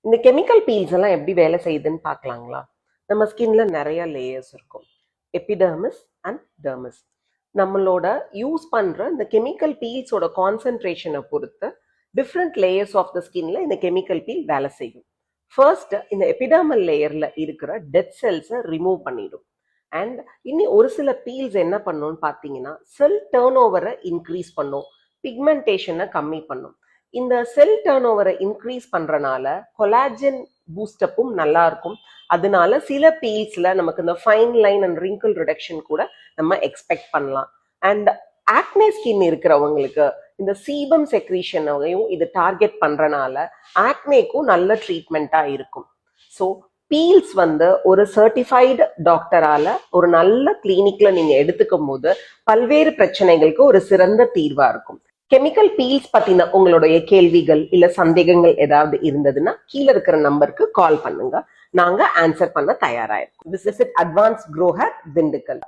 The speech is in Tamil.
இந்த கெமிக்கல் பீல்ஸ் எல்லாம் எப்படி வேலை செய்யுதுன்னு பார்க்கலாங்களா? நம்ம ஸ்கின்ல நிறைய லேயர்ஸ் இருக்கும். Epidermis and dermis. நம்மளோட யூஸ் பண்ற இந்த கெமிக்கல் பீல்ஸோட கான்சென்ட்ரேஷனை பொறுத்து டிஃப்ரெண்ட் லேயர்ஸ் ஆஃப் த ஸ்கின்ல இந்த கெமிக்கல் பீல் வேலை செய்யும். ஃபர்ஸ்ட் இந்த எபிடர்மல் லேயர்ல இருக்கிற டெட் செல்ஸை ரிமூவ் பண்ணிடும். அண்ட் இனி ஒரு சில பீல்ஸ் என்ன பண்ணும்னு பார்த்தீங்கன்னா செல் டேர்ன் ஓவரை இன்க்ரீஸ் பண்ணும், பிக்மெண்டேஷனை கம்மி பண்ணும். இந்த செல் டேர்ன் ஓவரை இன்க்ரீஸ் பண்றனால கொலாஜன் பூஸ்டப்பும் நல்லா இருக்கும். அதனால சில பீல்ஸ்ல நமக்கு இந்த fine line and wrinkle reduction கூட நம்ம எக்ஸ்பெக்ட் பண்ணலாம். அண்ட் ஆக்னே ஸ்கின் இருக்கிறவங்களுக்கு இந்த சீபம் செக்ரீஷனையும் இது டார்கெட் பண்றனால ஆக்னேக்கும் நல்ல ட்ரீட்மெண்ட்டா இருக்கும். ஸோ பீல்ஸ் ஒரு சர்டிஃபைடு டாக்டரால ஒரு நல்ல கிளினிக்ல நீங்க எடுத்துக்கும் போது பல்வேறு பிரச்சனைகளுக்கு ஒரு சிறந்த தீர்வா இருக்கும். கெமிக்கல் பீல்ஸ் பத்தின உங்களுடைய கேள்விகள் இல்ல சந்தேகங்கள் ஏதாவது இருந்ததுன்னா கீழே இருக்கிற நம்பருக்கு கால் பண்ணுங்க. நாங்க ஆன்சர் பண்ண தயாரா இருக்கோம். Visit advance grow hair Dindigul.